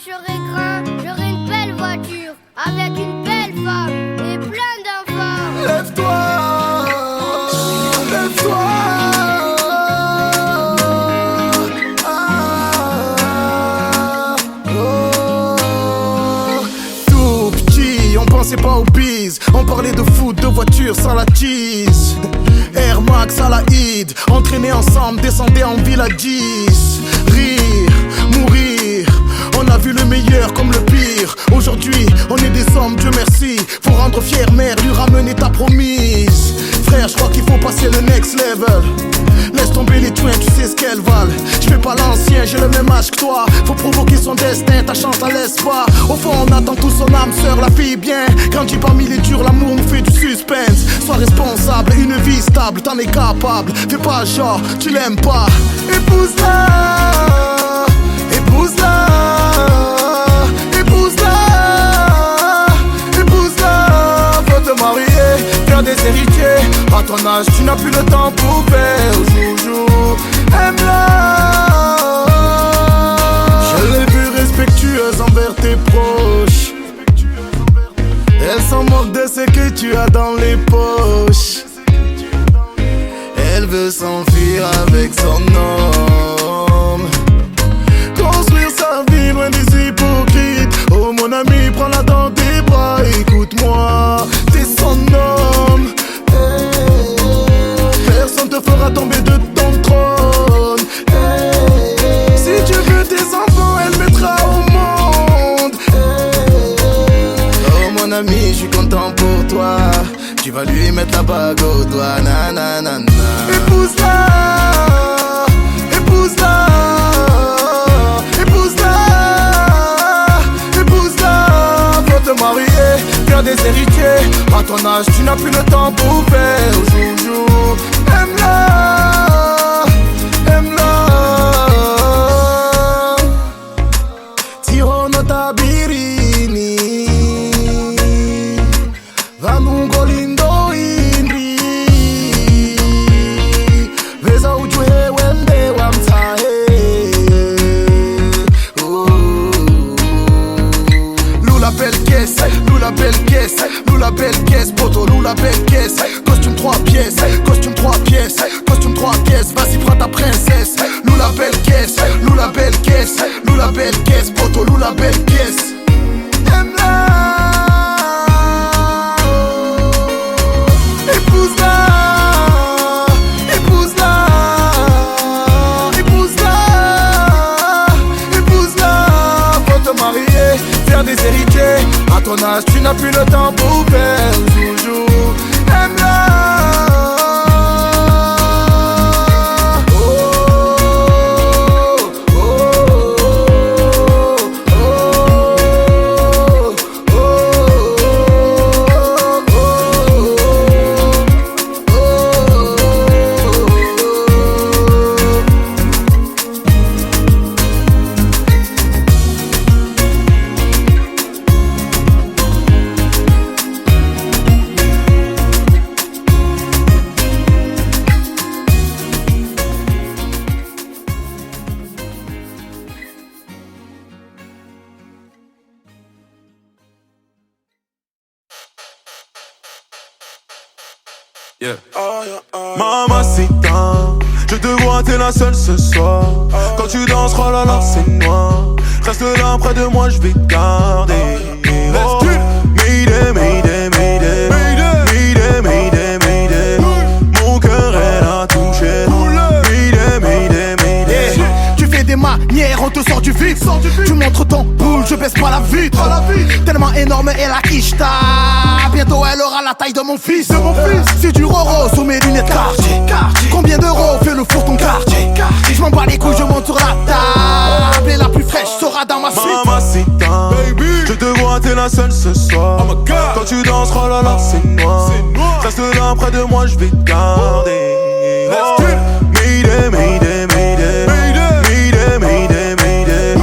serai grand, j'aurai une belle voiture, avec une belle femme et plein d'enfants. Lève-toi, lève-toi. Tout petit, on pensait pas aux bises. On parlait de foot, de voiture sans la tease. Air Max à la Id, entraîner ensemble, descendez en ville à 10. Rire, mourir, on a vu le meilleur comme le pire. Aujourd'hui, on est des hommes, Dieu merci. Faut rendre fier mère, lui ramener ta promise. Frère, je crois qu'il faut passer le next level. Laisse tomber les twins, tu sais ce qu'elles valent. Je fais pas l'ancien, j'ai le même âge que toi. Faut provoquer son destin, ta chance la laisse pas. Au fond on attend tout son âme sœur, la fille bien. Grandis parmi les durs, l'amour nous fait du suspense. Sois responsable, une vie stable, t'en es capable. Fais pas genre, tu l'aimes pas. Épouse-la, épouse-la, épouse-la, épouse-la. Faut te marier, faire des héritiers. À ton âge, tu n'as plus le temps pour faire joujou. Aime-la. Je l'ai vue respectueuse envers tes proches. Elle s'en moque de ce que tu as dans les poches. Elle veut s'enfuir avec son homme, construire sa vie loin des hypocrites. Oh mon ami, prends-la dans tes bras. Écoute-moi, t'es son homme. Personne te fera tomber de ton trône. Si tu veux tes enfants, elle mettra au monde. Oh mon ami, je suis content pour toi. Tu vas lui mettre la bague au doigt. Nanana. Épouse-la, épouse-la, épouse-la, épouse-la. Faut te marier, faire des héritiers. À ton âge, tu n'as plus le temps pour faire joujou. Aime-la, aime-la. Tiro nota birini, vanungo lindo indri. Veza ujue wembe wa mtahe. Lula belle caisse, Lula belle caisse, Lula belle caisse, poto, Lula belle caisse. Costume 3 pièces, costume 3 pièces, costume 3 pièces. Vas-y prends ta princesse. Lula belle caisse, Lula belle caisse, Lula belle caisse, poto, Lula belle caisse. Aime-la, épouse-la, épouse-la, épouse-la, épouse-la. Faut te marier, faire des héritiers. À ton âge, tu n'as plus le temps pour faire joujou. Aime-la. Yeah. Mamacita, je te vois, t'es la seule ce soir. Quand tu danses, oh là là, c'est noir. Reste là près de moi, je vais te garder. Oh. Mayday, mayday, mayday, mayday, mayday, mayday. Mon cœur, elle a touché. Mayday, mayday, mayday. Tu fais des manières, on te sort du vide. Tu montres ton boule, je baisse pas la vitre. Tellement énorme, elle a quicheta. Bientôt elle aura la taille de mon fils. C'est du roro sous mes lunettes Cartier. Combien d'euros fait le four ton quartier? Je m'en bats les couilles, je monte sur la table. Et la plus fraîche sera dans ma suite. Mamacita, je te vois, t'es la seule ce soir. Quand tu danses, oh là là, c'est noir. Reste là près de moi, je vais te garder. Oh. Mayday, mayday, mayday, mayday, mayday, mayday.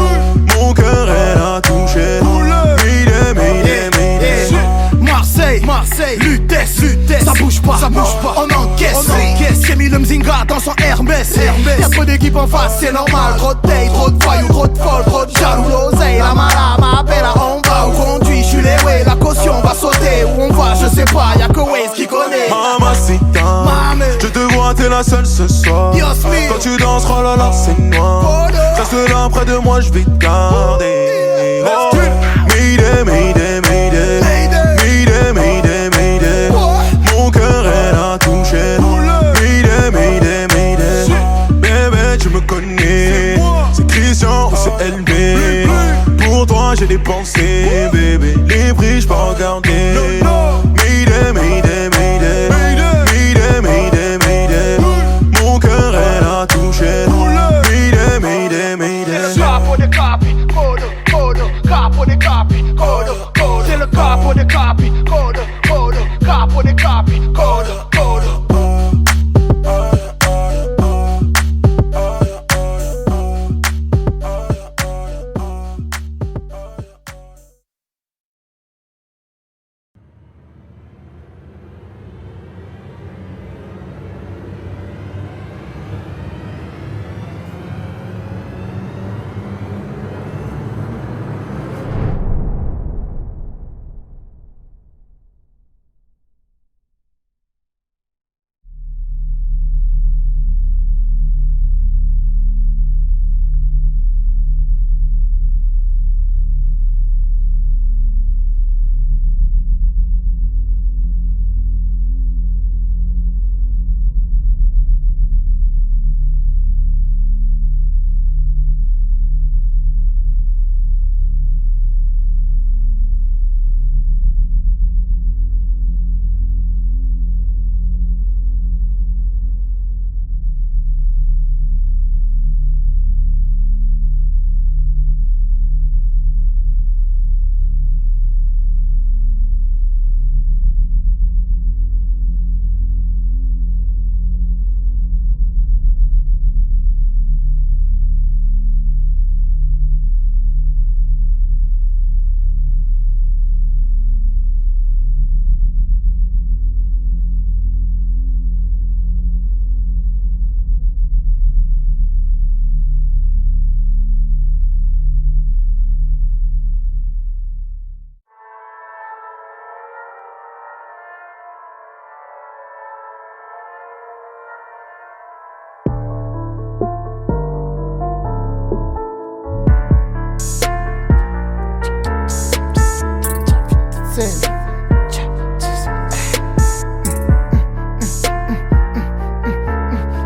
Mon cœur, elle a touché. Mayday, mayday, mayday. Marseille, Lutèce, ça bouge pas, on encaisse. J'ai mis le Mzinga dans son Hermès. Y'a trop d'équipes en face, c'est normal. Trop de taille, trop de voyous, trop de folles, trop de jaloux, l'oseille, la malle. moi je vais te garder. Oh, Mayday, Mayday, Mayday. Mayday, Mayday, Mayday. Mon cœur elle a touché. Mayday, Mayday, Mayday. Bébé tu me connais. C'est Christian ou c'est LB. Pour toi j'ai dépensé, bébé. Les prix j'peux regarder. Mayday, Mayday, Mayday. Mayday, Mayday, Mayday. Mon cœur elle a touché. Mayday, Mayday, Mayday. Capo de capi, codo, codo, capo de capi, codo, codo. C'est le capo de capi, codo, codo, capo de capi, codo, codo.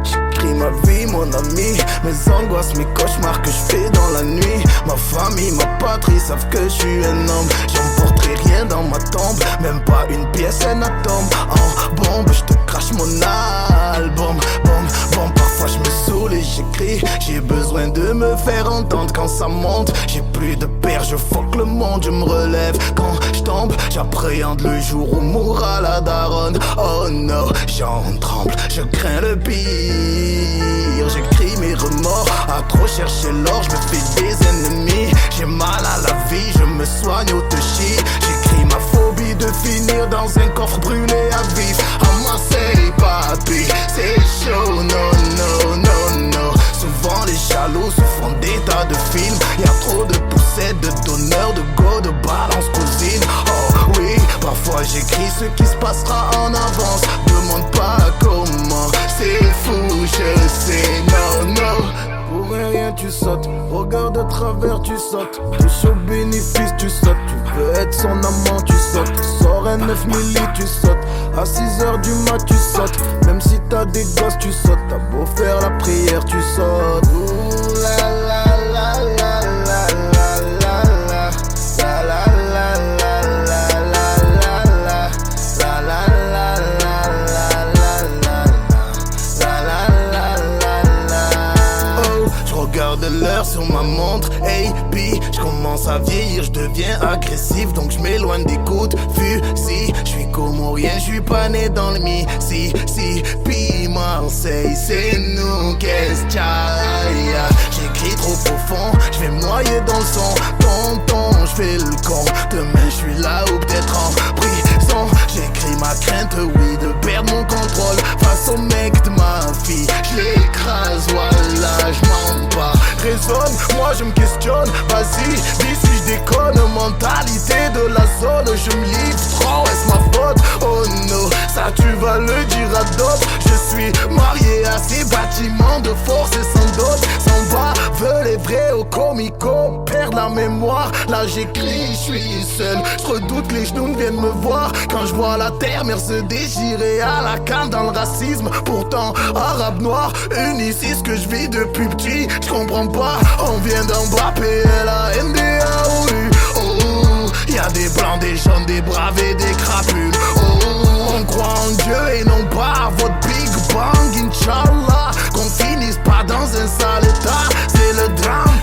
J'écris ma vie, mon ami, mes angoisses, mes cauchemars que je fais dans la nuit. Ma famille, ma patrie savent que je suis un homme. J'emporterai rien dans ma tombe, même pas une pièce, un atome. En bombe, je te crache mon album. Bon, parfois je me saoule et j'écris. J'ai besoin de me faire entendre quand ça monte. J'ai plus de père, je fuck le monde, je me relève. Quand je tombe, j'appréhende le jour où mourra la daronne. Oh no, j'en tremble, je crains le pire. J'écris mes remords, à trop chercher l'or, je me fais des ennemis. J'ai mal à la vie, je me soigne au touchy. J'écris ma phobie de finir dans un coffre brûlé à vif. À Marseille, papi, c'est chaud, no. Souvent les jaloux se font des tas de films. Y'a trop de poussettes, de donneurs, de go, de balance cousine. Oh oui, parfois j'écris ce qui se passera en avance. Demande pas comment, c'est fou, je sais, no. Pour rien tu sautes, regarde à travers tu sautes. Touche au bénéfice tu sautes, tu veux être son amant tu sautes. Sors un 9 milli tu sautes, à 6h du mat tu sautes. Même si t'as des gosses tu sautes, t'as beau faire la prière tu sautes. Ouh la la la la la la la la la la la la la la la regarde l'heure sur ma montre, hey, puis je commence à vieillir, je deviens agressif, donc je m'éloigne des coups de fusil. Je suis comorien, je suis pas né dans le Mississippi, puis Marseille, c'est nous, qu'est-ce qu'il y a? J'écris trop profond, je vais me noyer dans le son, tonton, je fais le con, demain je suis là ou peut-être en prison. J'écris ma crainte, oui, de perdre mon contrôle face au mec de ma fille, je l'écrase, voilà, je mens pas. Raisonne, moi je me questionne, vas-y, dis si je déconne. Mentalité de la zone, je me livre trop, est-ce ma faute? Oh no, ça tu vas le dire à d'autres. Je suis marié à ces bâtiments de force et sans doute, s'en va, veut les vrais au corps. comico, perdre la mémoire. Là j'écris, je suis seul. Je redoute que les genoux viennent me voir. Quand je vois la terre se déchirer à la canne dans le racisme. Pourtant, arabe noir, unis, c'est ce que je vis depuis petit. Je comprends pas, on vient d'en bas, PLANDA, oui. Oh, y'a des blancs, des jaunes, des braves et des crapules. Oh, on croit en Dieu et non pas à votre Big Bang, Inch'Allah. Qu'on finisse pas dans un sale état, c'est le drame.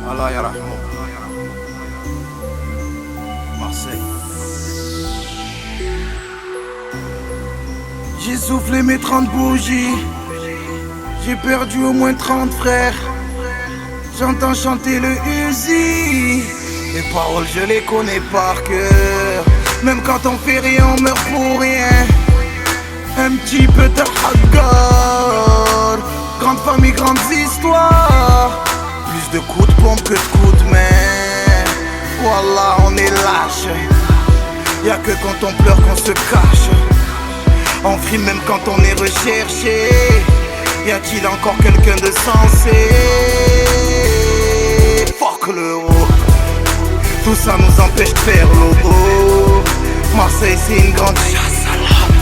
Allah yarahmou. Marseille. J'ai soufflé mes 30 bougies. J'ai perdu au moins 30 frères. J'entends chanter le Uzi. Les paroles je les connais par cœur. Même quand on fait rien, on meurt pour rien. Un petit peu de haggar. Grande famille, grandes histoires. Plus de coups de pompe que de coups de main. Wallah, on est lâche. Y'a que quand on pleure qu'on se cache. On frime même quand on est recherché. Y a-t-il encore quelqu'un de sensé? Fuck l'euro. Tout ça nous empêche de faire l'eau. Marseille c'est une grande chasse à l'homme.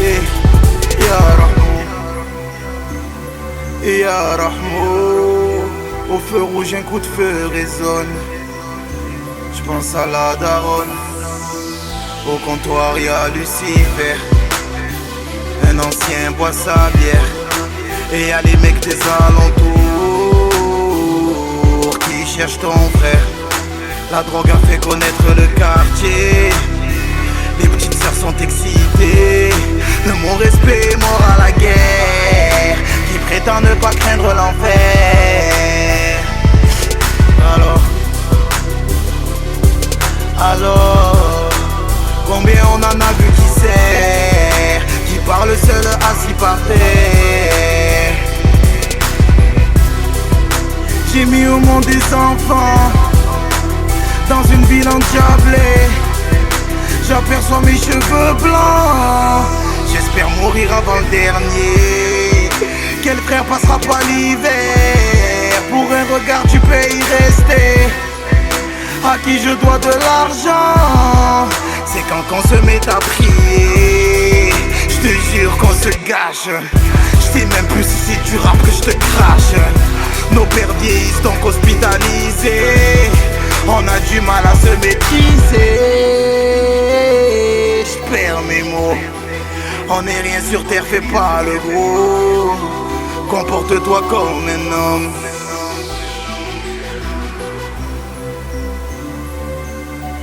Et ya Rahmou, ya Rahmou. Au feu rouge un coup de feu résonne. J'pense à la daronne. Au comptoir y'a Lucifer. Un ancien boit sa bière. Et y'a les mecs des alentours qui cherchent ton frère. La drogue a fait connaître le quartier. Les petites sœurs sont excitées. Le mot respect est mort à la guerre. Qui prétend ne pas craindre l'enfer. Alors, combien on en a vu qui sert, qui parle seul assis par terre. J'ai mis au monde des enfants dans une ville endiablée. J'aperçois mes cheveux blancs. J'espère mourir avant le dernier. Quel frère passera pas l'hiver? Pour un regard tu peux y rester. À qui je dois de l'argent? C'est quand on se met à prier. Je te jure qu'on se gâche. Je sais même plus si c'est du rap que je te crache. Nos pères vieillissent donc hospitalisés. On a du mal à se maîtriser. Je perds mes mots. On n'est rien sur terre, fais pas le gros. Comporte-toi comme un homme.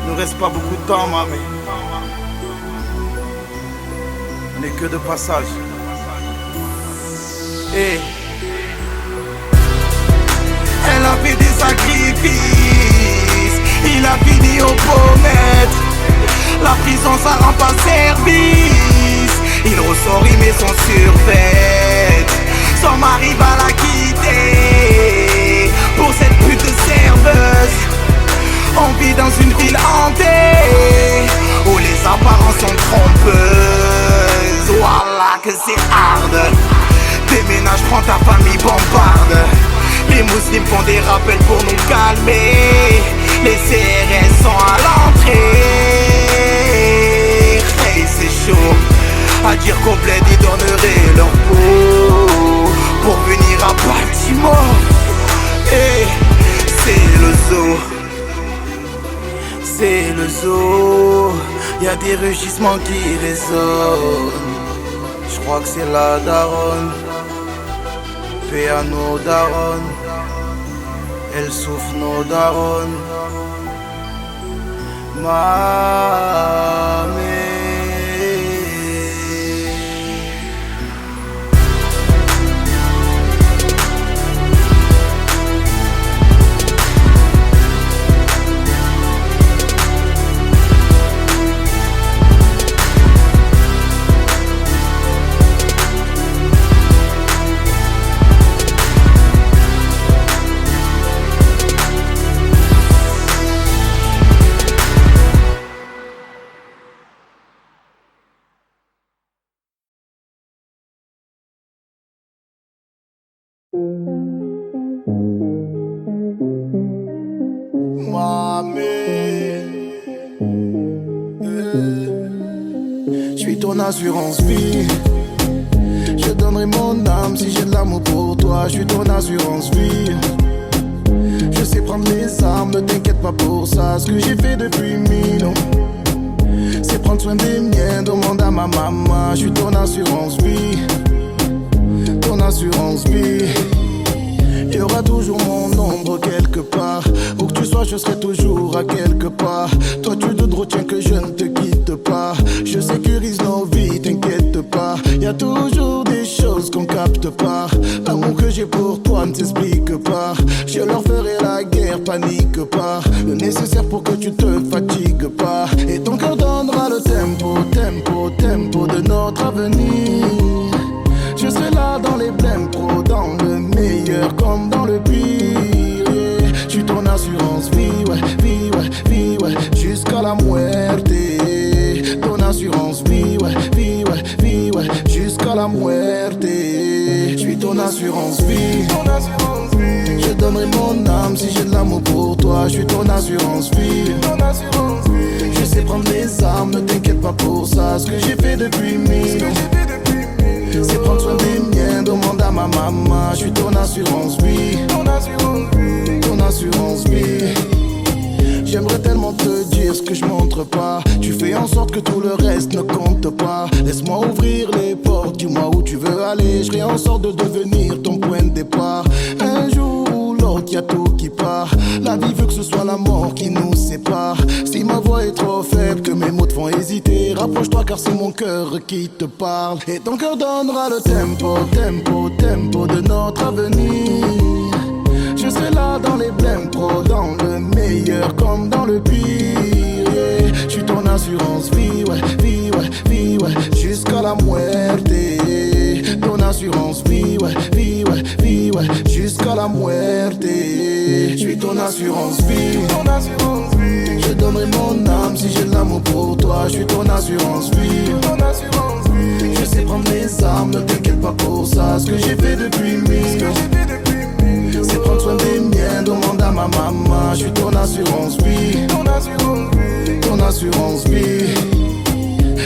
Il nous reste pas beaucoup de temps, mamie. On n'est que de passage. Et elle a fait des sacrifices. Il a fini au pommettes. La prison ça rend pas service. Il ressort, il met son survêt. Son mari va la quitter pour cette pute de serveuse. On vit dans une ville hantée où les apparences sont trompeuses. Voilà que c'est hard. Déménage, prends ta famille, bombarde. Les musulmans font des rappels pour nous calmer. Les CRS sont à l'entrée. Hey, c'est chaud. À dire complet, ils donneraient leur peau réseaux, y a des rugissements qui résonnent. Je crois que c'est la daronne, paix à nos daronnes. Elle souffre nos daronnes. Mamé. Je suis ton assurance vie. Je donnerai mon âme si j'ai de l'amour pour toi. Je suis ton assurance vie. Je sais prendre les armes, ne t'inquiète pas pour ça. Ce que j'ai fait depuis 1000 ans, c'est prendre soin des miens. Demande à ma maman. Je suis ton assurance vie. Ton assurance vie. Il y aura toujours mon ombre quelque part. Où que tu sois, je serai toujours à quelque part. Toi tu te retiens que je ne te quitte pas. Je sécurise nos vies, t'inquiète pas. Y a toujours des choses qu'on capte pas. L'amour que j'ai pour toi ne s'explique pas. Je leur ferai la guerre, panique pas. Le nécessaire pour que tu te fatigues pas. Et ton cœur donnera le tempo, tempo, tempo de notre avenir. Je serai là dans les blèmes pro, dans le meilleur comme dans le pire. Yeah. Je suis ton assurance vie, ouais, vie, ouais, vie, ouais, jusqu'à la muerte. Ton assurance vie, ouais, vie, ouais, vie, ouais, jusqu'à la muerte. Je suis ton assurance vie. Je donnerai mon âme si j'ai de l'amour pour toi. Je suis ton assurance vie. Je sais prendre les armes, ne t'inquiète pas pour ça. Ce que j'ai fait depuis 1000 ans, c'est prendre soin des miens, demande à ma maman. Je suis ton assurance vie. Ton assurance vie. J'aimerais tellement te dire ce que je montre pas. Tu fais en sorte que tout le reste ne compte pas. Laisse-moi ouvrir les portes, dis-moi où tu veux aller. Je ferai en sorte de devenir ton point de départ. Un jour ou l'autre, y a tout qui part. La vie veut que ce soit la mort qui nous sépare. Si ma voix est trop faible, que mes mots te font hésiter, rapproche-toi car c'est mon cœur qui te parle. Et ton cœur donnera le tempo, tempo, tempo de notre avenir. Je serai là dans les blèmes pro, dans le meilleur comme dans le pire. Yeah. Je suis ton assurance vie, ouais, vie, ouais, vie, ouais, jusqu'à la muerte. Ton assurance vie, ouais, vie, ouais, vie, ouais, jusqu'à la muerte. Je suis ton assurance vie. Je donnerai mon âme si j'ai de l'amour pour toi. Je suis ton assurance vie. Je sais prendre les armes, ne t'inquiète pas pour ça. Ce que j'ai fait depuis 1000 ans, c'est prendre soin des miens, demande à ma maman. Je suis ton assurance vie. Ton assurance vie.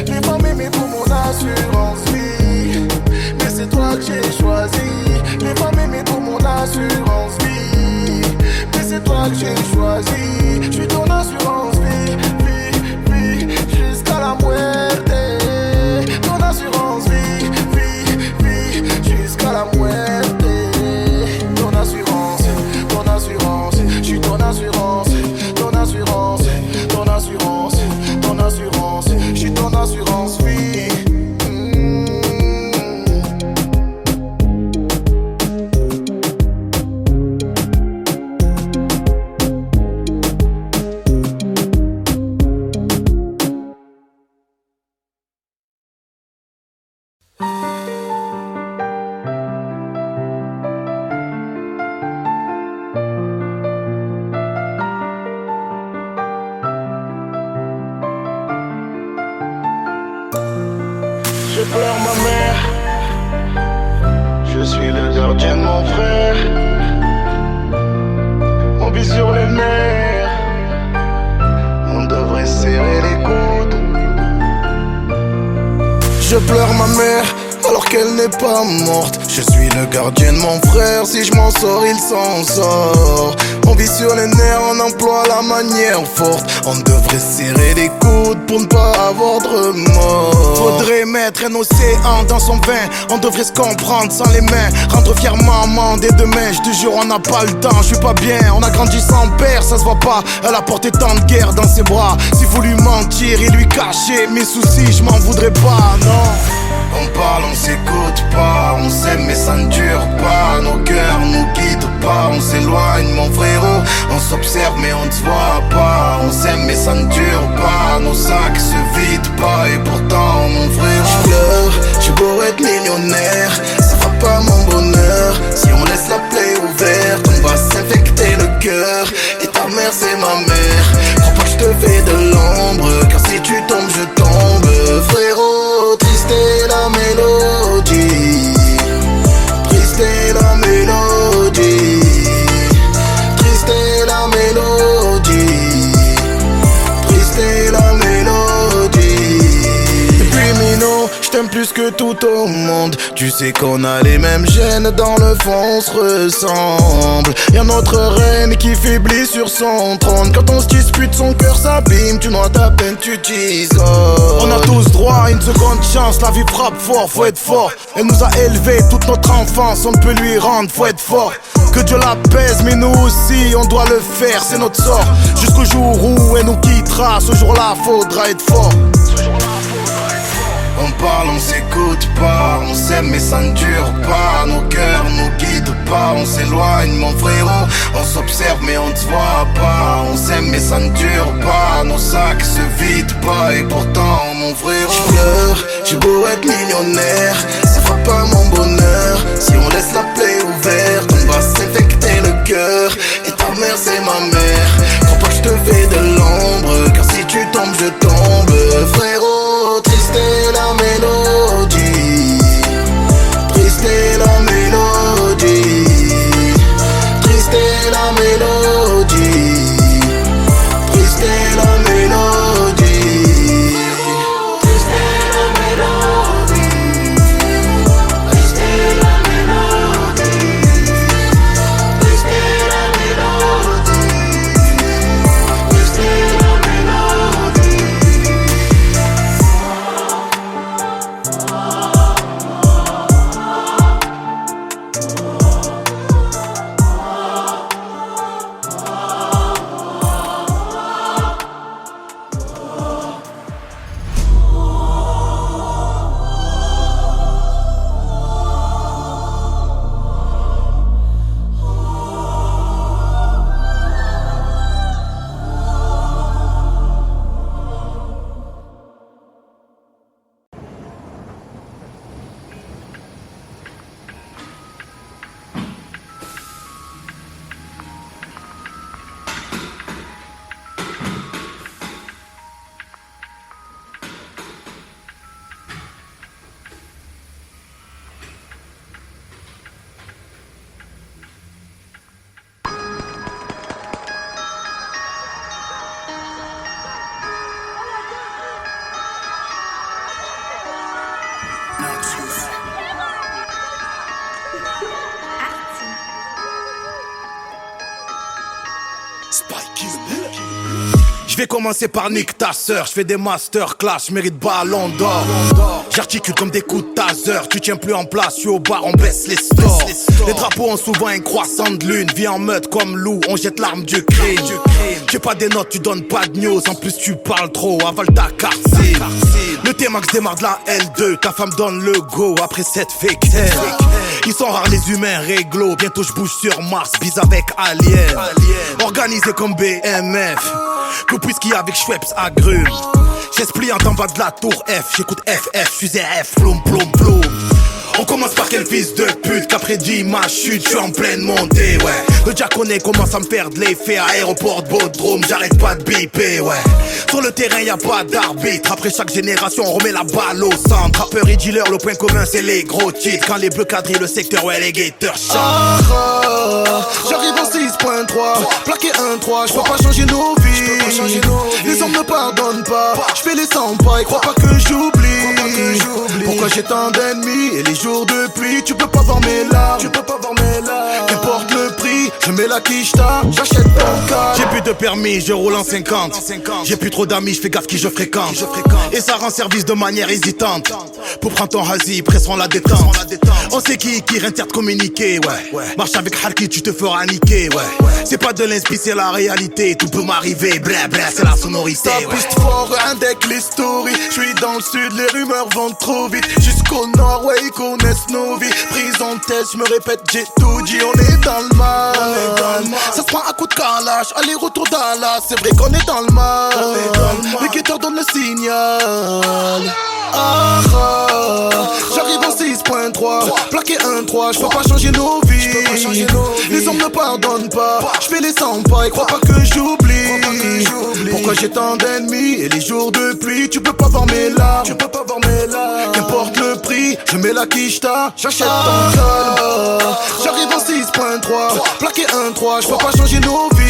Les femmes aimées pour mon assurance vie. Mais c'est toi que j'ai choisi. Les femmes aimées pour mon assurance vie. Mais c'est toi que j'ai choisi. Je suis ton assurance vie. Vie, vie, jusqu'à la muerte. Ton assurance vie. Vie, vie, jusqu'à la muerte. Ton assurance, je suis ton assurance, ton assurance, ton assurance, ton assurance, je suis ton assurance vie. Je pleure ma mère. Je suis le gardien de mon frère. On vit sur les nerfs. On devrait serrer les coudes. Je pleure ma mère. alors qu'elle n'est pas morte. Je suis le gardien de mon frère, si je m'en sors, il s'en sort. On vit sur les nerfs, on emploie la manière forte. On devrait serrer les coudes pour ne pas avoir de remords. Faudrait mettre un océan dans son vin, on devrait se comprendre sans les mains. Rendre fier maman dès demain, je te jure on n'a pas le temps, je suis pas bien. On a grandi sans père, ça se voit pas. Elle a porté tant de guerre dans ses bras. S'il faut lui mentir et lui cacher mes soucis, je m'en voudrais pas, non. On parle, on s'écoute pas, on s'aime mais ça ne dure pas. Nos cœurs nous guident pas, on s'éloigne mon frérot. On s'observe mais on ne se voit pas. On s'aime mais ça ne dure pas, nos sacs se vident pas. Et pourtant mon frère, je pleure, j'ai beau être millionnaire, ça fera pas mon bonheur. Si on laisse la plaie ouverte, on va s'infecter le cœur. Et ta mère c'est ma mère, crois pas que je te fais de l'ombre, car si tu tombes je tombe. Frérot, triste est la mélodie, triste est la mélodie, triste est la mélodie, triste est la mélodie. Et puis Mino, je t'aime plus que tout au monde. Tu sais qu'on a les mêmes gènes, dans le fond on se ressemble. Y'a notre reine qui faiblit sur son trône. Quand on se dispute son cœur s'abîme, tu noies ta peine, tu t'isoles. On a tous droit à une seconde chance, la vie frappe fort, faut être fort. Elle nous a élevés toute notre enfance, on ne peut lui rendre, faut être fort. Que Dieu la pèse, mais nous aussi on doit le faire, c'est notre sort. Jusqu'au jour où elle nous quittera, ce jour-là faudra être fort. On parle, on s'écoute pas, on s'aime mais ça ne dure pas. Nos cœurs nous guident pas, on s'éloigne mon frérot. On s'observe mais on ne se voit pas. On s'aime mais ça ne dure pas, nos sacs se vident pas. Et pourtant mon frérot, je pleure, j'ai beau être millionnaire, ça fera pas mon bonheur. Si on laisse la plaie ouverte, on va s'infecter le cœur. Et ta mère c'est ma mère, crois pas que je te fais de l'ombre, car si tu tombes je tombe. Frérot, triste est la mélodie, triste est la mélodie, triste est la mélodie, triste est la mélodie, triste est la mélodie, triste est la mélodie, triste est la mélodie, triste est la mélodie. Je vais commencer par nique ta sœur, je fais des masterclass, je mérite ballon d'or. J'articule comme des coups de taser, tu tiens plus en place, je suis au bar, on baisse les stores. Les drapeaux ont souvent un croissant de lune, vie en meute comme loup, on jette l'arme du crime. J'ai pas des notes, tu donnes pas de news, en plus tu parles trop, avale ta carcine. Le T-Max démarre de la L2, ta femme donne le go après cette fake tale. Ils sont rares les humains réglo, bientôt je bouge sur Mars, bise avec Alien. Organisé comme BMF, que whisky avec Schweppes agrumes. J'espliante en bas de la tour F, j'écoute FF, je suis F, ploum ploum ploum. On commence par quel fils de pute qu'après dit ma chute, je suis en pleine montée, ouais. Le diaconé commence à me faire de l'effet, aéroport de Bodrum, j'arrête pas de biper, ouais. Sur le terrain y'a pas d'arbitre, après chaque génération on remet la balle au centre. Rappeur et dealer, le point commun c'est les gros titres. Quand les bleus quadrillent le secteur, ouais les guetteurs chantent. J'arrive en 6.3, 6.3, plaqué 1-3, je peux pas changer nos vies. Les hommes ne pardonnent pas, je fais les 100 pas et crois pas que j'oublie. Pourquoi j'ai tant d'ennemis et les jours de pluie, tu peux pas voir mes larmes. Qu'importe le prix, je mets la quicheta, j'achète ton cas. J'ai plus de permis, je roule en 50. J'ai plus trop d'amis, je fais gaffe qui je fréquente. Et ça rend service de manière hésitante. Pour prendre ton hasi, presseront la détente. On sait qui rien de communiquer, ouais. Marche avec Harki, tu te feras niquer, ouais. C'est pas de l'inspi, c'est la réalité. Tout peut m'arriver, blé, c'est la sonorité. Ça piste fort, avec les stories. J'suis dans le sud, les rumeurs vont trop vite. Jusqu'au nord, ouais, ils connaissent nos vies. Prise en tête, j'me répète, j'ai tout dit. On est dans le mal. Ça se prend à coup de calage, aller-retour Dallas. C'est vrai qu'on est dans le mal. Les guetteurs donnent le signal. J'arrive en 6.3, plaqué 1-3, j'peux pas changer nos vies. Les hommes ne pardonnent pas, j'fais les 100 pas et crois pas que j'oublie. Pourquoi j'ai tant d'ennemis et les jours de pluie, tu peux pas voir mes larmes. Qu'importe le prix, je mets la quicheta, j'achète ton calme. J'arrive en 6.3, plaqué 1-3, j'peux pas changer nos vies.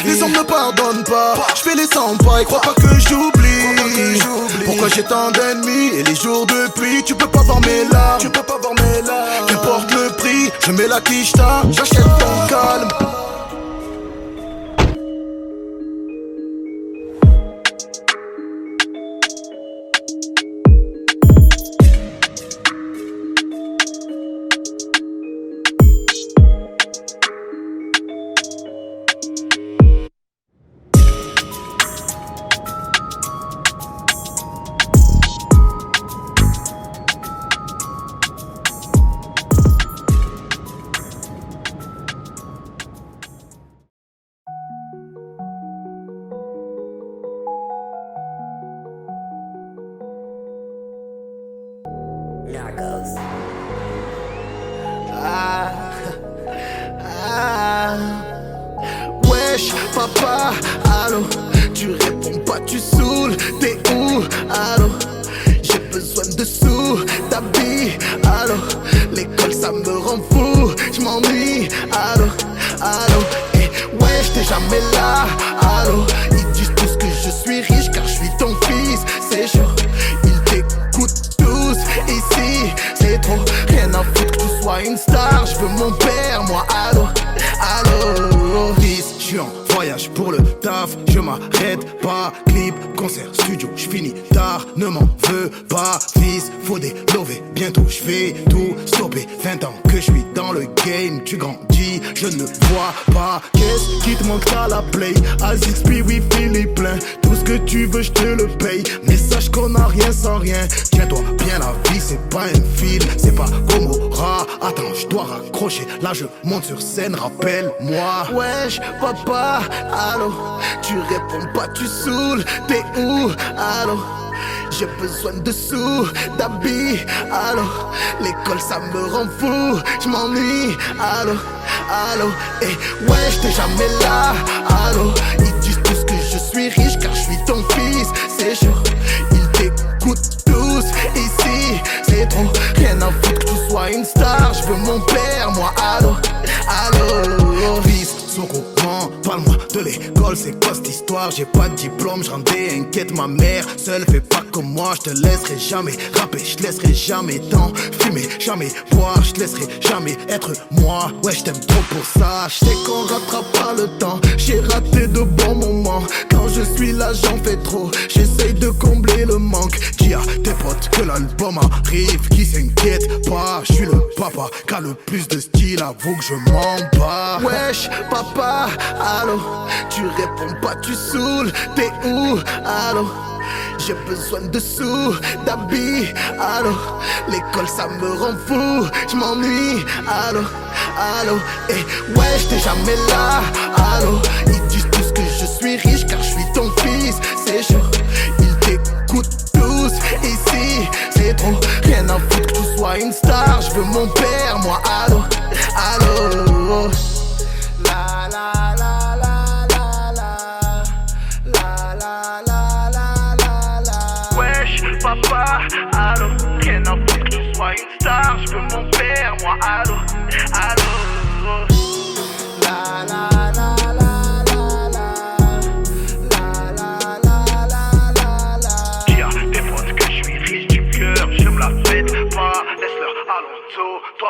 Les hommes ne pardonnent pas, j'fais les 100 pas et crois pas que j'oublie. Pourquoi j'ai tant d'ennemis et les jours de pluie, tu peux pas voir mes larmes. Qu'importe le prix, je mets la quicheta, j'achète ton calme. Wesh, papa, allô, tu réponds pas, tu saoules, t'es où, allô, j'ai besoin de sous, d'habits, allô, l'école ça me rend fou, j'm'ennuie, allô, et wesh, t'es jamais là, allô, ils disent tous que je suis riche car je suis ton fils, c'est chaud, ils t'écoutent tous, ici, c'est trop, rien à foutre que tu sois une star, je veux mon père, moi, allô, fils, je suis en voyage pour le taf, je m'arrête pas, clip, concert, studio, je finis tard, ne m'en veux pas, fils, faut délover, bientôt je vais tout stopper, 20 ans que je suis dans le game, tu grandis, je ne vois pas, qu'est-ce qui te manque, t'as la play, A6P, Wi-Fi, les plein, tout ce que tu veux je te le paye, mais sache qu'on a rien sans rien, tiens-toi bien, la vie c'est pas un film, c'est pas Gomorrah, attends je dois raccrocher, là je monte sur scène, rappelle-moi. Wesh papa, allô, tu réponds pas, tu saoules, t'es où, allô, j'ai besoin de sous, d'habits, allô, l'école ça me rend fou, j'm'ennuie, allô, et wesh t'es jamais là, allô, ils disent tous que je suis riche car je suis ton fils, c'est chaud, ils t'écoutent tous, ici, c'est trop, rien à foutre que tu sois une star, je veux mon père, moi, allô, fils, son courant, parle-moi de l'école, c'est quoi cette histoire, j'ai pas de diplôme, je rendais inquiète ma mère, seule fais pas comme moi, je te laisserai jamais rapper, je te laisserai jamais tant fumer, jamais boire, je te laisserai jamais être moi, ouais je t'aime trop pour ça, je sais qu'on rattrape pas le temps, j'ai raté de bons moments, quand je suis là j'en fais trop, j'essaye de combler le manque, dis à tes potes que l'album arrive, qui s'inquiète pas, je suis le papa, qui a le plus de style, avoue que je m'en bats. Wesh papa, allô, tu réponds pas, tu saoules, t'es où, allô, j'ai besoin de sous, d'habits, allô, l'école ça me rend fou, j'm'ennuie, allô, et wesh t'es jamais là, allô, ils disent tous que je suis riche car je suis ton fils, c'est chaud, ils t'écoutent tous, ici, c'est trop, rien à foutre que tu sois une star, je veux mon père, moi, allô, la la la la la la la la la. Wesh papa, allô, rien à foutre que tu sois une star, je veux mon père, moi, allô, la la.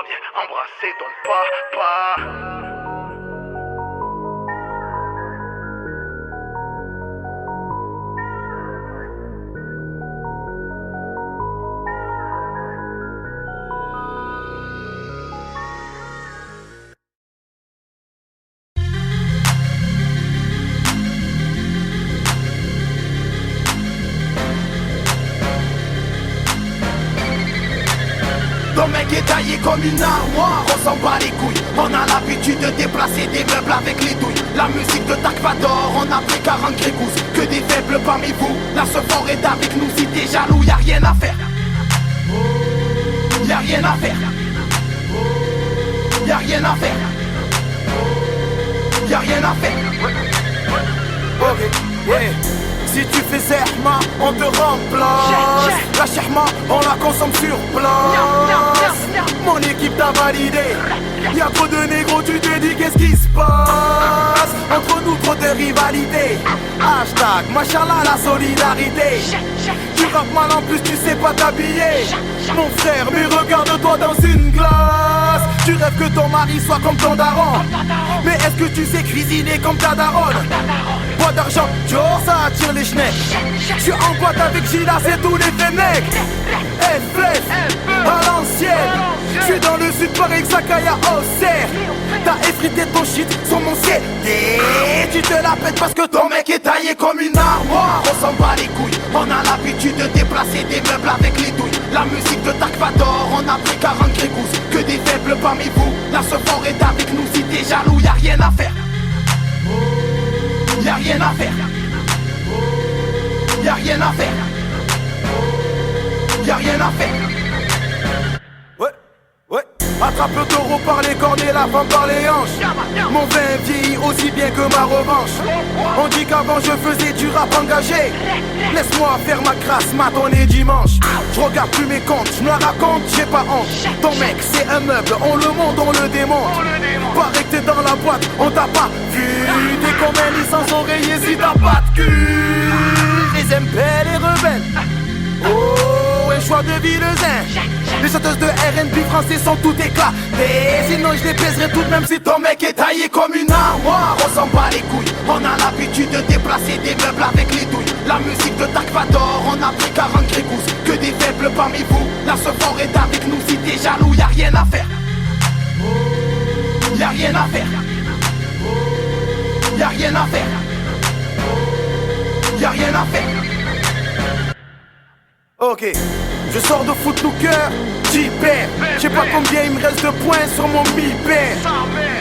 viens embrasser ton papa. Ton mec est taillé comme une armoire, on s'en bat les couilles. On a l'habitude de déplacer des meubles avec les douilles. La musique de Takvador, on a pris 40 grégouses. Que des faibles parmi vous, la ce fort est avec nous. Si t'es jaloux, y'a rien à faire. Y'a rien à faire. Y'a rien à faire. Y'a rien à faire. Ok, yeah. Si tu fais zerma, on te remplace. La cherma, on la consomme sur place. Mon équipe t'a validé. Y'a trop de négros, tu te dis qu'est-ce qui se passe. Entre nous trop de rivalité. Hashtag, machallah la solidarité. Tu rappes mal en plus, tu sais pas t'habiller. Mon frère, mais regarde-toi dans une glace. Tu rêves que ton mari soit comme ton daron. Mais est-ce que tu sais cuisiner comme ta daronne? Bois d'argent, Joe, ça attire les schnecks. J'suis en boîte avec Gila, c'est tous les fennecs. FF, à l'ancienne. J'suis dans le sud, pareil que Sakaya Auxerre. T'as effrité ton shit sur mon CD. Tu te la pètes parce que ton mec est taillé comme une armoire. On s'en bat les couilles, on a l'habitude de déplacer des meubles avec les douilles. La musique de Takvador, on a pris 40 grégouses. Que des faibles parmi vous, la ce fort est avec nous. Si t'es jaloux, y'a rien à faire. Y'a rien à faire. Y'a rien à faire. Y'a rien à faire. Ouais, ouais. Attrape le taureau par les cornes et la femme par les hanches. Mon vin vieillit aussi bien que ma revanche. On dit qu'avant je faisais du rap engagé. Laisse-moi faire ma crasse, matonner dimanche. Je regarde plus mes comptes, je me la raconte, j'ai pas honte. Ton mec c'est un meuble, on le monte, on le démonte. Pareil que t'es dans la boîte, on t'a pas vu. T'es comme un licence oreiller si t'as pas de cul. Je les aime belles et rebelles. Oh, un choix de Villezin. Les chanteuses de R&B français sont toutes éclatées. Sinon je les baiserai toutes même si ton mec est taillé comme une armoire. On s'en bat les couilles, on a l'habitude de déplacer des meubles avec les douilles. La musique de Takvador, on a pris 40 grégouses. Que des faibles parmi vous, la ce fort est avec nous. Si t'es jaloux, y'a rien à faire. Y'a rien à faire. Y'a rien à faire. Y'a rien à faire. Ok, je sors de Footlooker, j'y perds. J'sais pas combien il me reste de points sur mon mi-père.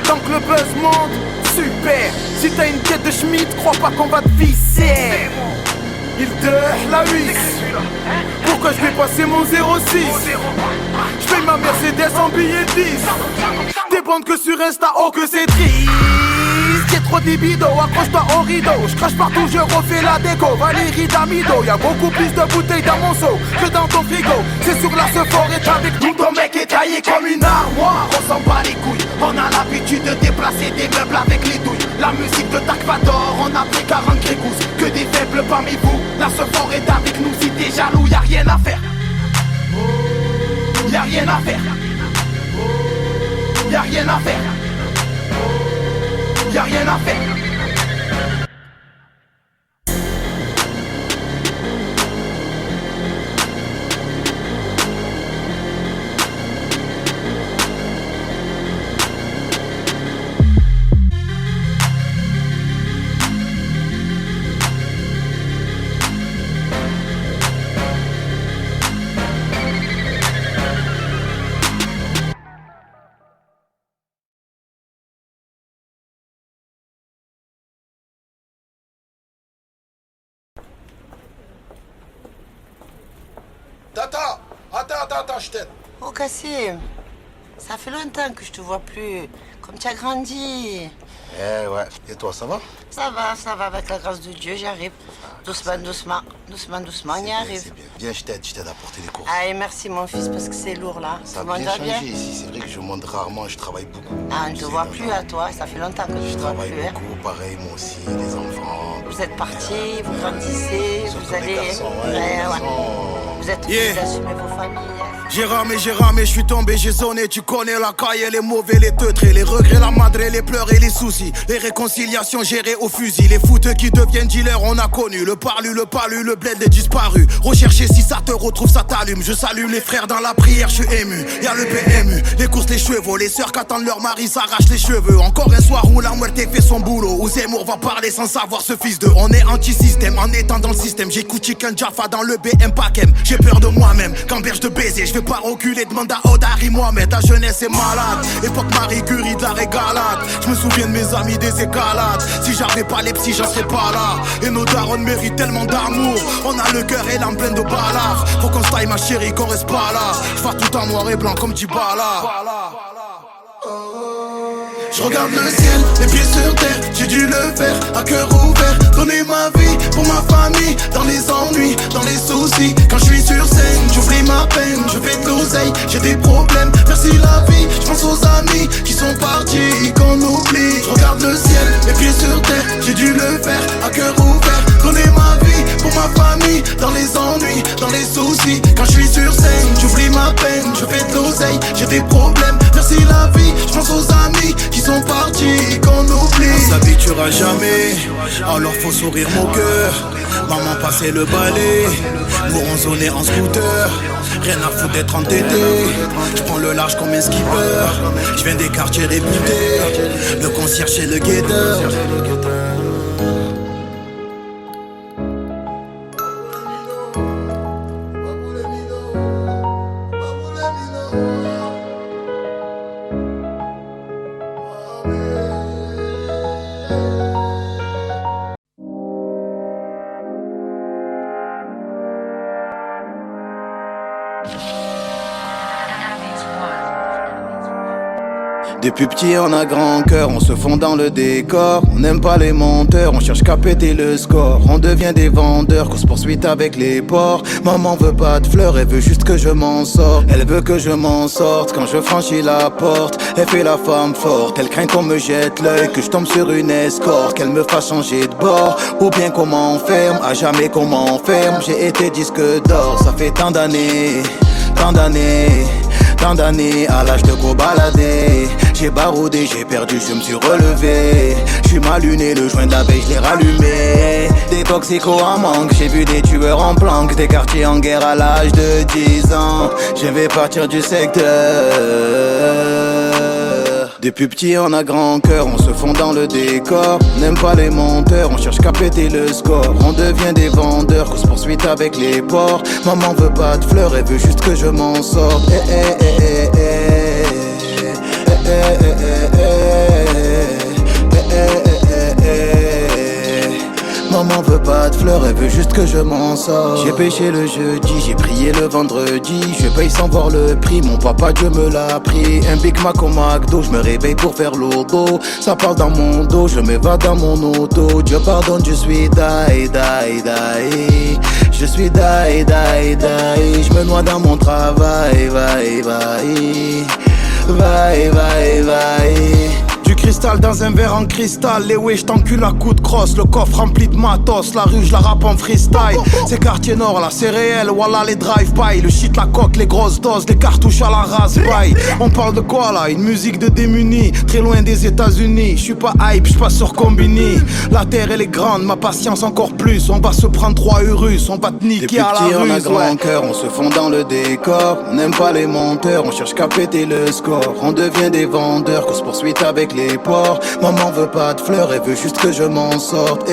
Tant que le buzz monte, super. Si t'as une tête de Schmitt, crois pas qu'on va te visser. Il te la huisse. Pourquoi je vais passer mon 06? Je paye ma Mercedes en billet 10. Des bandes que sur Insta, oh que c'est triste. Y'a trop d'ibido, accroche-toi au rideau. Je crache partout, je refais la déco. Valérie Damido, y'a beaucoup plus de bouteilles dans mon seau que dans ton frigo. C'est sur la ce fort est avec nous. Ton mec est taillé comme une armoire. On s'en bat les couilles, on a l'habitude de déplacer des meubles avec les douilles. La musique de Takvador, on a pris 40 grégouses. Que des faibles parmi vous, la ce fort est avec nous. Si t'es jaloux, y'a rien à faire. Y'a rien à faire. Y'a rien à faire. Y'a rien à faire. Attends, je t'aide. Oh Kassim, ça fait longtemps que je te vois plus. Comme tu as grandi. Eh ouais, et toi, ça va? Ça va, avec la grâce de Dieu, j'arrive. Doucement, on y arrive. C'est bien. Viens, je t'aide à porter les courses. Ah, et merci mon fils, parce que c'est lourd là. Ça a Tout le monde bien va bien changé ici. C'est vrai que je monte rarement, je travaille beaucoup. Ah, on ne te voit plus à toi, ça fait longtemps que je Je te vois travaille plus. Hein. beaucoup, pareil, moi aussi, les enfants. Vous êtes partis, vous grandissez, Surtout vous les allez. garçons, ouais, les garçons. Vous êtes Yeah. vous assumez vos familles. Hein. J'ai ramé, je suis tombé, j'ai zoné. Tu connais la caille, les mauvais, les teutrés, les regrets, la madre, les pleurs et les soucis. Les réconciliations gérées au fusil. Les fouteux qui deviennent dealers, on a connu. Le parlu, le bled est disparu. Rechercher si ça te retrouve, ça t'allume. Je salue les frères dans la prière, je suis ému. Y'a le PMU, les courses, les chevaux. Les sœurs qu'attendent leur mari s'arrachent les cheveux. Encore un soir où la muerte fait son boulot. Où Zemmour va parler sans savoir ce fils de. On est anti-système, en étant dans le système. J'écoute Chicken Jaffa dans le BM Pakem. J'ai peur de moi-même, quand berge de baiser. Je vais pas reculer, demande à Odari Mohamed. Ta jeunesse est malade, époque Marie Curie de la régalade. Je me souviens de mes amis des escalades. Si j'avais pas les psys, j'en serais pas là. Et nos darons méritent tellement d'amour. On a le cœur et l'âme pleine de ballards. Faut qu'on se taille ma chérie, qu'on reste pas là. J'fasse tout en noir et blanc comme Djibala. Je regarde le ciel, les pieds sur terre, j'ai dû le faire à cœur ouvert. Donner ma vie pour ma famille, dans les ennuis, dans les soucis. Quand je suis sur scène, j'oublie ma peine, je fais de l'oseille, j'ai des problèmes. Merci la vie, je pense aux amis qui sont partis, qu'on oublie. Je regarde le ciel, les pieds sur terre, j'ai dû le faire à cœur ouvert. Donner ma vie pour ma famille, dans les ennuis, dans les soucis. Quand je suis sur scène, j'oublie ma peine, je fais de l'oseille, j'ai des problèmes. Merci la vie, je pense aux amis qui sont partis, qu'on oublie. On s'habituera jamais, alors faut sourire mon cœur. Maman passait le balai, nous on zonait en scooter. Rien à foutre d'être entêté, je prends le large comme un skipper. Je viens des quartiers réputés, le concierge et le guetteur. Depuis petit on a grand cœur, on se fond dans le décor. On n'aime pas les menteurs, on cherche qu'à péter le score. On devient des vendeurs, course poursuite avec les porcs. Maman veut pas de fleurs, elle veut juste que je m'en sorte. Elle veut que je m'en sorte quand je franchis la porte. Elle fait la femme forte, elle craint qu'on me jette l'œil, que je tombe sur une escorte, qu'elle me fasse changer de bord. Ou bien qu'on m'enferme, à jamais qu'on m'enferme. J'ai été disque d'or, ça fait tant d'années, tant d'années. Tant d'années à l'âge de go balader. J'ai baroudé, j'ai perdu, je me suis relevé. Je suis mal luné, le joint de la veille je l'ai rallumé. Des toxicos en manque, j'ai vu des tueurs en planque. Des quartiers en guerre à l'âge de 10 ans. Je vais partir du secteur. Depuis petit on a grand cœur, on se fond dans le décor. On n'aime pas les menteurs, on cherche qu'à péter le score. On devient des vendeurs, course poursuite avec les porcs. Maman veut pas de fleurs, elle veut juste que je m'en sorte. Maman veut pas de fleurs, elle veut juste que je m'en sorte. J'ai pêché le jeudi, j'ai prié le vendredi. Je paye sans voir le prix, mon papa Dieu me l'a pris. Un Big Mac au McDo, je me réveille pour faire l'auto. Ça parle dans mon dos, je m'évade dans mon auto. Dieu pardonne, je suis die, die, die. Je suis die, die, die. Je me noie dans mon travail, vai, vai. Vai, vai, vai. Du cristal dans un verre en cristal. Les ouais, j't'encule à coups de crosse. Le coffre rempli de matos. La rue, j'la rappe en freestyle. C'est quartier nord, là, c'est réel. Voilà les drive-by. Le shit, la coque, les grosses doses. Les cartouches à la raspberry. On parle de quoi là? Une musique de démunis. Très loin des États-Unis. J'suis pas hype, j'passe sur Combini. La terre, elle est grande, ma patience encore plus. On va se prendre 3 Urus. On va te niquer à la rue. On a grand cœur, on se fond dans le décor. On n'aime pas les menteurs, on cherche qu'à péter le score. On devient des vendeurs, course poursuite avec les porcs. Maman veut pas de fleurs, elle veut juste que je m'en sorte.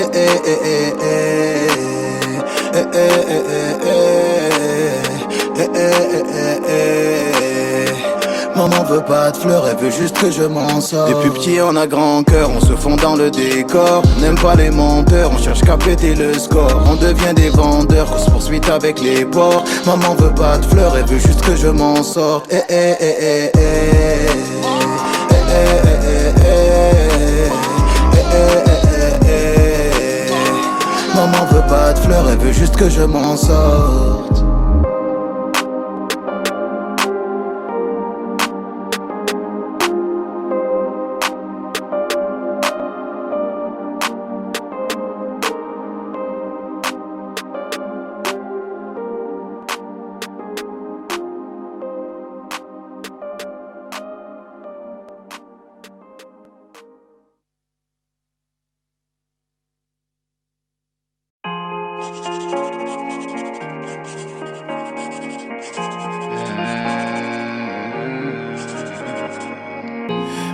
Maman veut pas de fleurs, elle veut juste que je m'en sorte. Depuis petit on a grand cœur, on se fond dans le décor. On n'aime pas les menteurs, on cherche qu'à péter le score. On devient des vendeurs, course poursuite avec les porcs. Maman veut pas de fleurs, elle veut juste que je m'en sorte. Maman veut pas de fleurs, elle veut juste que je m'en sorte.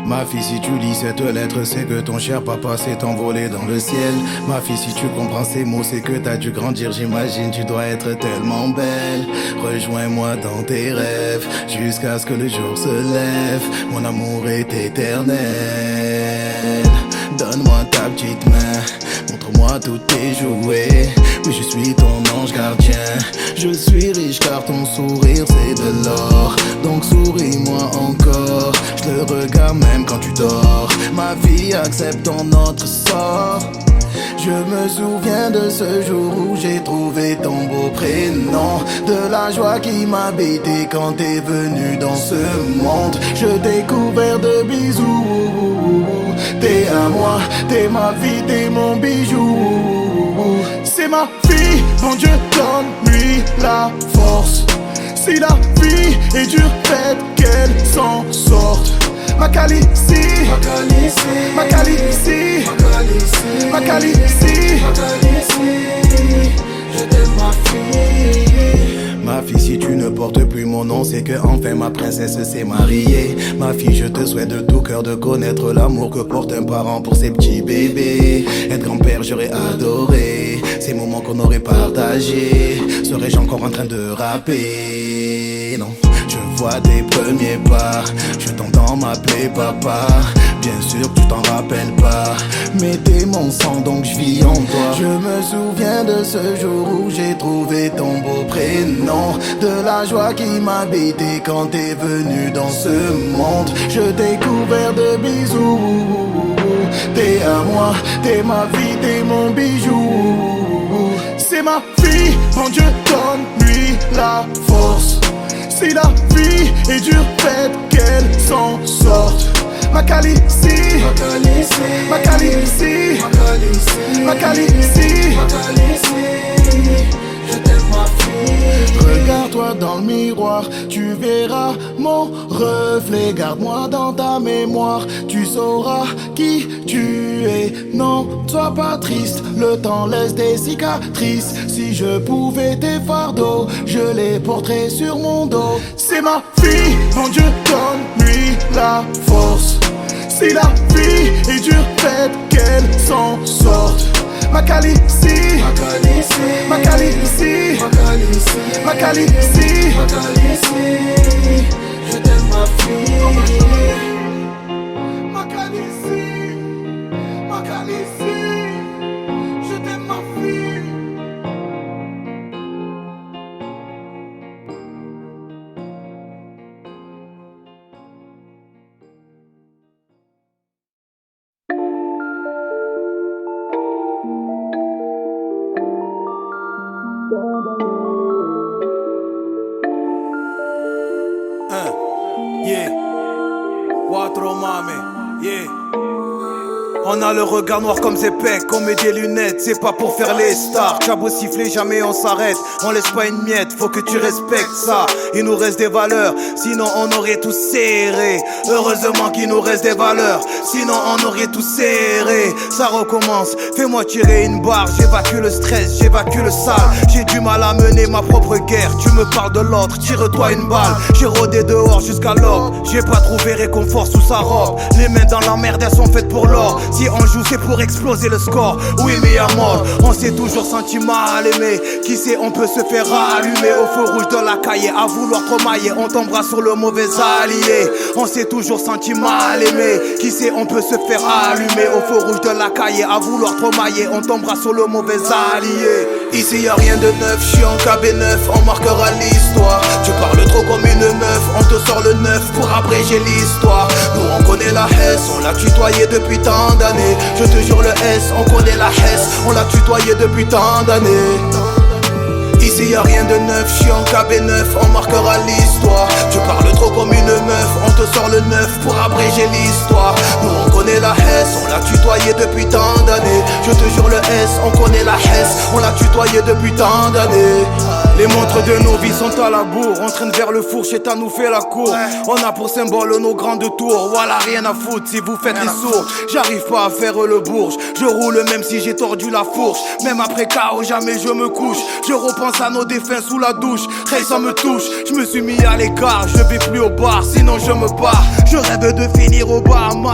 Ma fille, si tu lis cette lettre, c'est que ton cher papa s'est envolé dans le ciel. Ma fille, si tu comprends ces mots, c'est que t'as dû grandir, j'imagine. Tu dois être tellement belle. Rejoins-moi dans tes rêves, jusqu'à ce que le jour se lève. Mon amour est éternel. Donne-moi ta petite main, montre-moi tous tes jouets. Oui, je suis ton ange gardien. Je suis riche car ton sourire c'est de l'or. Donc souris-moi encore, je le regarde même quand tu dors. Ma vie, acceptons notre sort. Je me souviens de ce jour où j'ai trouvé ton beau prénom. De la joie qui m'habitait quand t'es venu dans ce monde. Je t'ai couvert de bisous. T'es à moi, t'es ma vie, t'es mon bijou. C'est ma fille, mon Dieu donne-lui la force. Si la vie est dure, faites qu'elle s'en sorte. Ma Calici, ma Calici, ma Calici, je t'aime ma fille. Ma fille, si tu ne portes plus mon nom, c'est que enfin ma princesse s'est mariée. Ma fille, je te souhaite de tout cœur de connaître l'amour que porte un parent pour ses petits bébés. Être grand-père, j'aurais adoré ces moments qu'on aurait partagés. Serais-je encore en train de rapper? Non, je vois tes premiers pas, je t'entends m'appeler papa. Bien sûr que tu t'en rappelles pas, mais t'es mon sang donc je vis en toi. Je me souviens de ce jour où j'ai trouvé ton beau prénom. De la joie qui m'habitait quand t'es venu dans ce monde. Je t'ai couvert de bisous. T'es à moi, t'es ma vie, t'es mon bijou. C'est ma fille, mon Dieu donne-lui la force. Si la vie est dure, faites qu'elle s'en sorte. Ma Calici, ma Calici, ma Calici, je t'aime ma fille. Regarde-toi dans le miroir, tu verras mon reflet. Garde-moi dans ta mémoire, tu sauras qui tu es. Non, sois pas triste, le temps laisse des cicatrices. Si je pouvais tes fardeaux, je les porterais sur mon dos. C'est ma fille, mon Dieu donne-lui la force. Si la vie est dure, faites qu'elle s'en sorte. Ma Calici, ma Calici, ma Calici, je t'aime ma fille. Ma Calici, ma Calici, je t'aime ma fille. Yeah, Quattro mame, yeah. On a le regard noir comme ses pecs, on met des lunettes, c'est pas pour faire les stars. T'as beau siffler, jamais on s'arrête, on laisse pas une miette, faut que tu respectes ça. Il nous reste des valeurs, sinon on aurait tout serré. Heureusement qu'il nous reste des valeurs, sinon on aurait tout serré. Ça recommence, fais-moi tirer une barre, j'évacue le stress, j'évacue le sale. J'ai du mal à mener ma propre guerre, tu me parles de l'autre, tire-toi une balle. J'ai rôdé dehors jusqu'à l'aube, j'ai pas trouvé réconfort sous sa robe. Les mains dans la merde, elles sont faites pour l'or. Si on joue c'est pour exploser le score. Oui mais à mort, on s'est toujours senti mal aimé. Qui sait on peut se faire allumer au feu rouge de la cahier. À vouloir trop mailler, on tombera sur le mauvais allié. On s'est toujours senti mal aimé. Qui sait on peut se faire allumer au feu rouge de la cahier. À vouloir trop mailler, on tombera sur le mauvais allié. Ici y'a rien de neuf, je suis en KB9, on marquera l'histoire. Tu parles trop comme une meuf, on te sort le neuf pour abréger l'histoire. Nous on connaît la Hesse, on l'a tutoyé depuis tant d'années. Je te jure le S, on connaît la Hesse, on l'a tutoyé depuis tant d'années. Ici y'a rien de neuf, je suis en KB9, on marquera l'histoire. Tu parles trop comme une meuf, on te sort le neuf pour abréger l'histoire. Nous on connaît la Hesse, on l'a tutoyé depuis tant d'années. Je te jure le S, on connaît la Hesse, on l'a tutoyé depuis tant d'années. Les montres de nos vies sont à la bourre, on traîne vers le four, Chétan nous fait la cour. On a pour symbole nos grandes tours, voilà rien à foutre si vous faites les sourds. J'arrive pas à faire le bourge, je roule même si j'ai tordu la fourche. Même après KO jamais je me couche, je repense à nos défunts sous la douche. Hey ça me touche, je me suis mis à l'écart, je vais plus au bar sinon je me barre. Je rêve de finir au Bahamas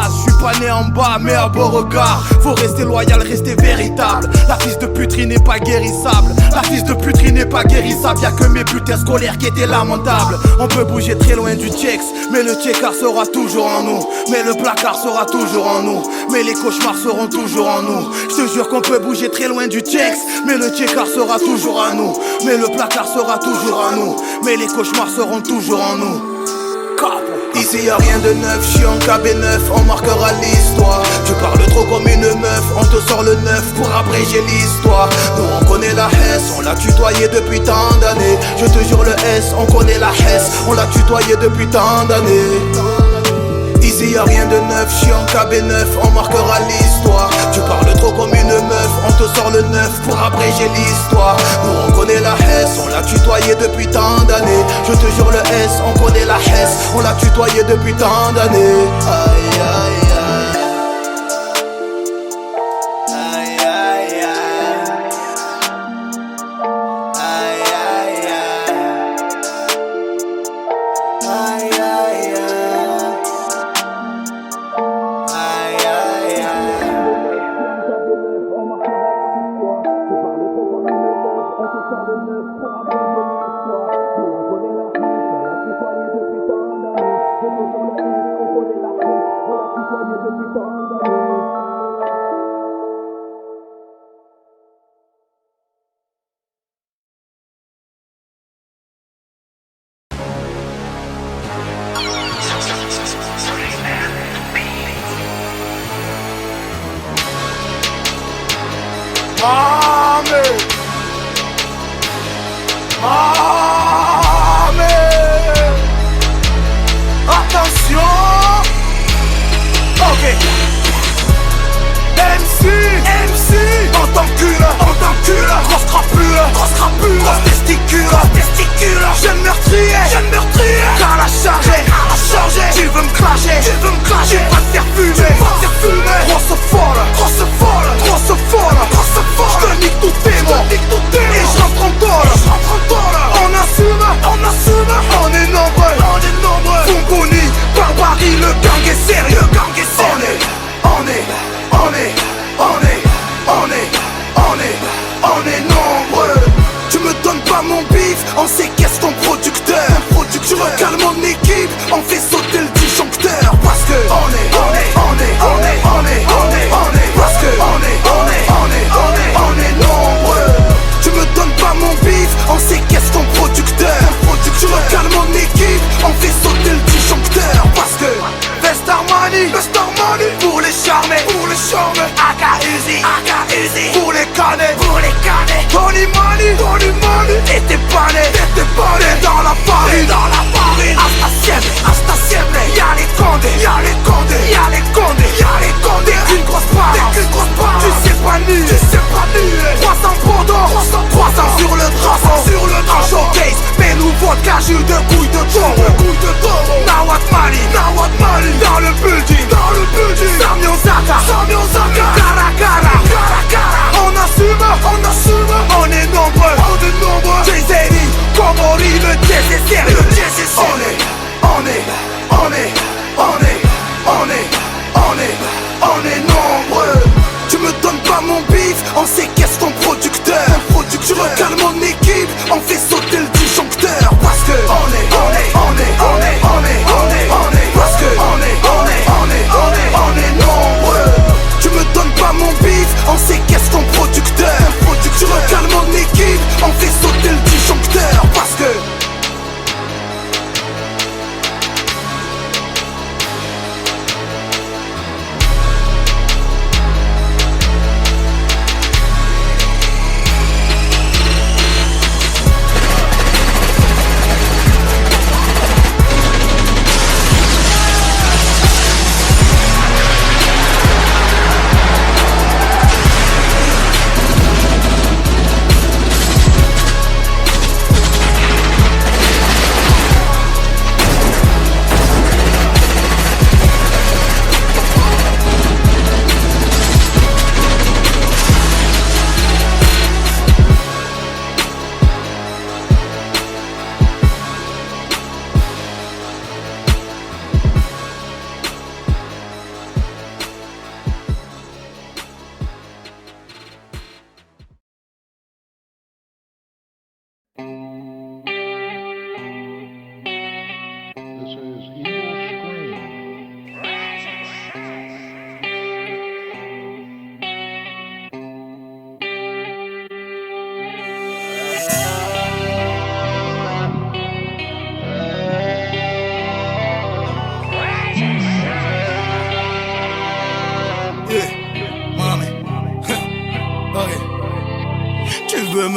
pas né en bas mais à beau regard. Faut rester loyal, rester véritable. La fils de puterie n'est pas guérissable. La fils de puterie n'est pas guérissable. Y'a que mes bulletins scolaires qui étaient lamentables. On peut bouger très loin du checks, mais le checkard sera toujours en nous. Mais le placard sera toujours en nous. Mais les cauchemars seront toujours en nous. Je te jure qu'on peut bouger très loin du checks, mais le checkard sera toujours à nous. Mais le placard sera toujours à nous. Mais les cauchemars seront toujours en nous. Ici y'a rien de neuf, je suis en KB9, on marquera l'histoire. Tu parles trop comme une meuf, on te sort le neuf pour abréger l'histoire. Nous on connaît la Hesse, on l'a tutoyé depuis tant d'années. Je te jure le S, on connaît la Hesse, on l'a tutoyé depuis tant d'années. Ici y'a rien de neuf, je suis en KB9, on marquera l'histoire. Tu parles trop comme une meuf, on te sort le neuf pour abréger l'histoire. Nous on connaît la Hesse, on l'a tutoyé depuis tant d'années. Je te jure le S, on connaît la Hesse, on l'a tutoyé depuis tant d'années. Aïe aïe aïe. Aïe aïe aïe. Aïe aïe aïe. Aïe aïe aïe. Attention. Ok. MC, on t'encule, grosse crapule, grosse testicule, jeune meurtrier, car la chargé, tu veux me clasher, tu vas te faire fumer, grosse folle, je te nique tout tes mots, et je rentre en tôle, on assume, on est nombreux, Fongoni, Barbarie, le gang est sérieux, on est nombreux. Tu me donnes pas mon bif, on séquestre ton producteur. Tu recales mon équipe, on fait sauter le disjoncteur. Parce que on est parce que on est nombreux. Tu me donnes pas mon bif, on séquestre ton producteur. Tu recales mon équipe, on fait sauter le disjoncteur. Parce que Vest Armani, pour les charmer, Aka Uzi, pour les canner, Tony Money, et t'es pas né dans la farine, hasta siempre, y'a les condés, une grosse part, tu sais pas nu, 300 pondons, 300 sur le drapeau, en showcase, mais nous vodka, jus de couilles de taureau, Nawat Mali, dans le building, Samyon Zaka, Cara, on assume, on est nombreux, Jay-Z, Komori, le jazz est sérieux, on est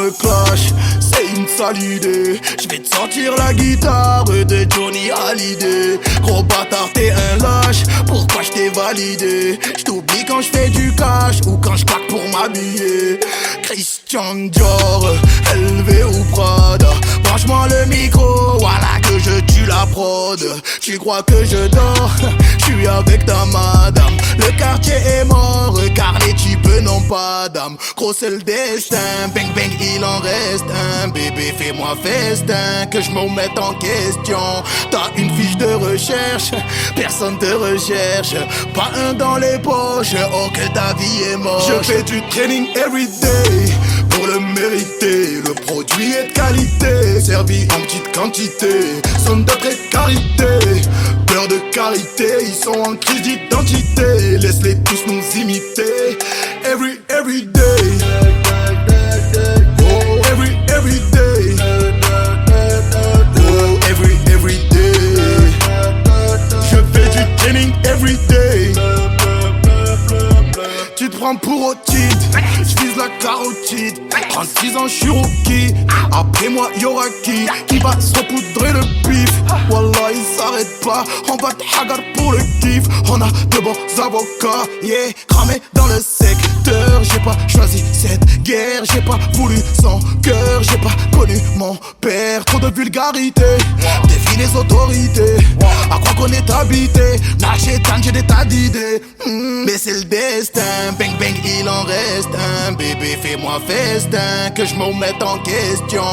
le clash, c'est une sale idée. Je vais te sortir la guitare de Johnny Hallyday. Gros bâtard, t'es un lâche, pourquoi je t'ai validé? Je t'oublie quand je fais du cash ou quand je claque pour m'habiller. Christian Dior, LV ou Prada, branche-moi le micro, voilà que je tue la prod. Tu crois que je dors? Je suis avec ta madame. Le quartier est mort, car les types n'ont pas d'âme. Gros c'est le destin, bang bang il en reste un. Bébé fais-moi festin, que je me remette en question. T'as une fiche de recherche, personne te recherche. Pas un dans les poches, oh que ta vie est moche. Je fais du training everyday, pour le mériter. Le produit est de qualité, servi en petite quantité. Sonne de précarité, peur de carité. Ils sont en crise d'identité, laisse-les tous nous imiter. Every day, oh every day, oh every day. Je fais du training every day. Tu te prends pour otide, j'vise la carotide. 36 ans j'suis rookie, après moi y'aura qui va se repoudrer le bif. Wallah il s'arrête pas, on va te hagar pour le kiff. On a de bons avocats, yeah, cramé dans le secteur. J'ai pas choisi cette guerre, j'ai pas voulu son cœur. J'ai pas connu mon père, trop de vulgarité, défie les autorités. À quoi qu'on est habité, Nachetan j'ai des tas d'idées. Mais c'est le destin, bang bang il en reste un. Bébé fais-moi festin, que je me remette en question.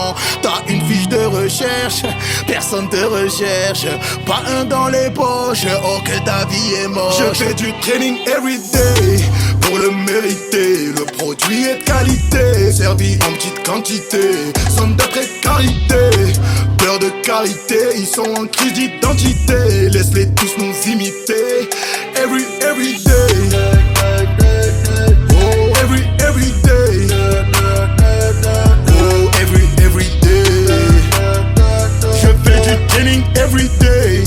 T'as une fiche de recherche, personne te recherche. Pas un dans les poches, oh que ta vie est moche. Je fais du training everyday, pour le mériter. Le produit est de qualité, servi en petite quantité. Somme de précarité, peur de carité. Ils sont en crise d'identité, laisse-les tous nous imiter. Every day, oh every day, oh every day. Je fais du training every day.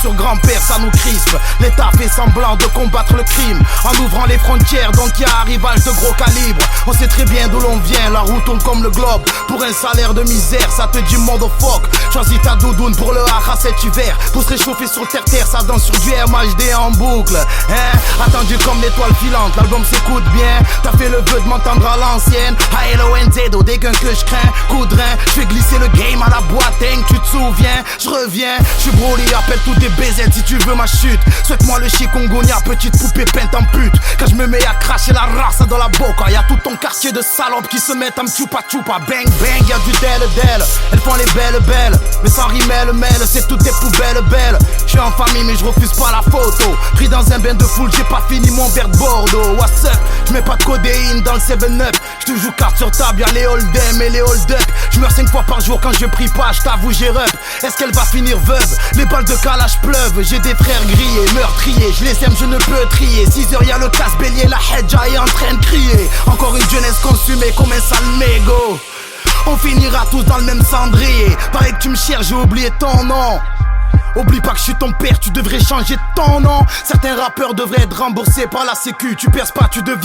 Sur grand-père ça nous crispe. L'État fait semblant de combattre le crime en ouvrant les frontières, donc y a arrivage de gros calibre. On sait très bien d'où l'on vient, la roue tourne comme le globe. Pour un salaire de misère, ça te dit motherfuck. Choisis ta doudoune pour le hara cet hiver. Pour se réchauffer sur terre, ça danse sur du MHD en boucle, hein? Attendu comme l'étoile filante, l'album s'écoute bien. T'as fait le vœu de m'entendre à l'ancienne. A-L-O-N-Z-O, des guns que je crains. Coup de rein, je fais glisser le game à la boîte, hein, tu te souviens? Je reviens, je suis Broly, appelle tous tes BZ si tu veux ma chute. Souhaite-moi le chikungunya, petite poupée peinte en pute. Quand je me mets à cracher la race dans la boca, y'a tout ton quartier de salopes qui se mettent à me tchoupa tchoupa. Bang bang, y'a du del. Elles font les belles, mais sans rimel, c'est toutes des poubelles belles. Je suis en famille mais je refuse pas la photo. Pris dans un bain de foule, j'ai pas fini mon verre de Bordeaux. What's up? Je mets pas de codéine dans le 7-up. Je te joue carte sur table, y'a les hold'em et les hold-up. Je meurs 5 fois par jour quand je prie pas, je t'avoue j'ai rep. Est-ce qu'elle va finir veuve? Les balles de calage pleuvent, j'ai des frères grillés, meurtriers. Je les aime, je ne peux trier. 6h y'a le casse-bélier, la hedja est en train de crier. Encore une jeunesse consumée comme un sale mégot. On finira tous dans le même cendrier. Pareil que tu me cherches, j'ai oublié ton nom. Oublie pas que je suis ton père, tu devrais changer ton nom. Certains rappeurs devraient être remboursés par la sécu. Tu perces pas, tu deviens